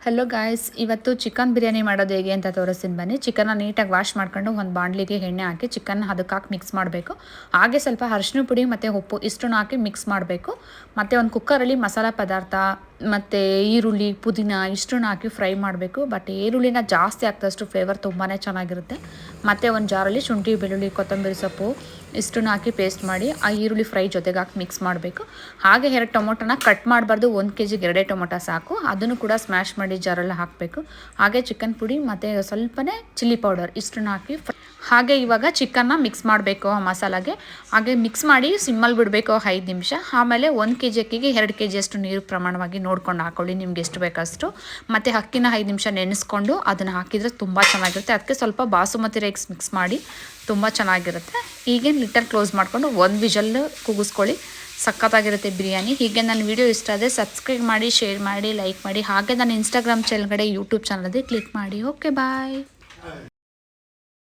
Hello guys, ಇವತ್ತು chicken biryani ಮಾಡೋದು ಹೇಗೆ ಅಂತ ತೋರಿಸ್ತೀನಿ ಬನ್ನಿ. ಚಿಕನ್ನ ನೀಟಾಗಿ ವಾಶ್ ಮಾಡ್ಕೊಂಡು ಒಂದು ಬಾಣಲಿಗೆ ಎಣ್ಣೆ ಹಾಕಿ ಚಿಕನ್ ಅದಕ್ಕೆ ಹಾಕಿ ಮಿಕ್ಸ್ ಮಾಡಬೇಕು. ಹಾಗೆ ಸ್ವಲ್ಪ ಅರಿಶಿನ ಪುಡಿ ಮತ್ತು ಉಪ್ಪು ಇಷ್ಟನ್ನು ಹಾಕಿ ಮಿಕ್ಸ್ ಮಾಡಬೇಕು. ಮತ್ತು ಒಂದು ಕುಕ್ಕರಲ್ಲಿ ಮಸಾಲ ಪದಾರ್ಥ ಮತ್ತು ಈರುಳ್ಳಿ ಪುದೀನ ಇಷ್ಟನ್ನು ಹಾಕಿ ಫ್ರೈ ಮಾಡಬೇಕು. ಬಟ್ ಈರುಳ್ಳಿನ ಜಾಸ್ತಿ ಹಾಕಿದಷ್ಟು ಫ್ಲೇವರ್ ತುಂಬಾ ಚೆನ್ನಾಗಿರುತ್ತೆ. ಮತ್ತು ಒಂದು ಜಾರಲ್ಲಿ ಶುಂಠಿ ಬೆಳ್ಳುಳ್ಳಿ ಕೊತ್ತಂಬರಿ ಸೊಪ್ಪು ಇಷ್ಟನ್ನು ಹಾಕಿ ಪೇಸ್ಟ್ ಮಾಡಿ ಆ ಈರುಳ್ಳಿ ಫ್ರೈ ಜೊತೆಗೆ ಹಾಕಿ ಮಿಕ್ಸ್ ಮಾಡಬೇಕು. ಹಾಗೆ 2 ಟೊಮೊಟೊನ ಕಟ್ ಮಾಡಬಾರ್ದು, 1 kg 2 ಟೊಮೊಟೊ ಸಾಕು. ಅದನ್ನು ಕೂಡ ಸ್ಮ್ಯಾಶ್ ಮಾಡಿ ಜಾರೆಲ್ಲ ಹಾಕಬೇಕು. ಹಾಗೆ ಚಿಕನ್ ಪುಡಿ ಮತ್ತು ಸ್ವಲ್ಪನೇ ಚಿಲ್ಲಿ ಪೌಡರ್ ಇಷ್ಟನ್ನು ಹಾಕಿ ಹಾಗೆ ಇವಾಗ ಚಿಕನ್ನ ಮಿಕ್ಸ್ ಮಾಡಬೇಕು ಆ ಮಸಾಲಾಗೆ. ಹಾಗೆ ಮಿಕ್ಸ್ ಮಾಡಿ ಸಿಮ್ಮಲ್ಲಿ ಬಿಡಬೇಕು 5 ನಿಮಿಷ. ಆಮೇಲೆ 1 kg ಅಕ್ಕಿಗೆ 2 kg ಅಷ್ಟು ನೀರು ಪ್ರಮಾಣವಾಗಿ ನೋಡ್ಕೊಂಡು ಹಾಕೊಳ್ಳಿ, ನಿಮ್ಗೆ ಎಷ್ಟು ಬೇಕಷ್ಟು. ಮತ್ತು ಅಕ್ಕಿನ 5 ನಿಮಿಷ ನೆನೆಸ್ಕೊಂಡು ಅದನ್ನು ಹಾಕಿದರೆ ತುಂಬ ಚೆನ್ನಾಗಿರುತ್ತೆ. ಅದಕ್ಕೆ ಸ್ವಲ್ಪ ಬಾಸುಮತಿ ರೈಸ್ ಮಿಕ್ಸ್ ಮಾಡಿ ತುಂಬ ಚೆನ್ನಾಗಿರುತ್ತೆ. ಹೀಗೆ ಲಿಟರ್ ಕ್ಲೋಸ್ ಮಾಡಿಕೊಂಡು 1 ವಿಷಲ್ ಕೂಗಿಸ್ಕೊಳ್ಳಿ. ಸಖತ್ತಾಗಿರುತ್ತೆ ಬಿರಿಯಾನಿ. ಹೀಗೆ ನನ್ನ ವಿಡಿಯೋ ಇಷ್ಟ ಆದರೆ ಸಬ್ಸ್ಕ್ರೈಬ್ ಮಾಡಿ, ಶೇರ್ ಮಾಡಿ, ಲೈಕ್ ಮಾಡಿ. ಹಾಗೆ ನನ್ನ ಇನ್ಸ್ಟಾಗ್ರಾಮ್ ಚಾನಲ್ಗಡೆ ಯೂಟ್ಯೂಬ್ ಚಾನಲ್ ಇದೆ, ಕ್ಲಿಕ್ ಮಾಡಿ. ಓಕೆ, ಬಾಯ್.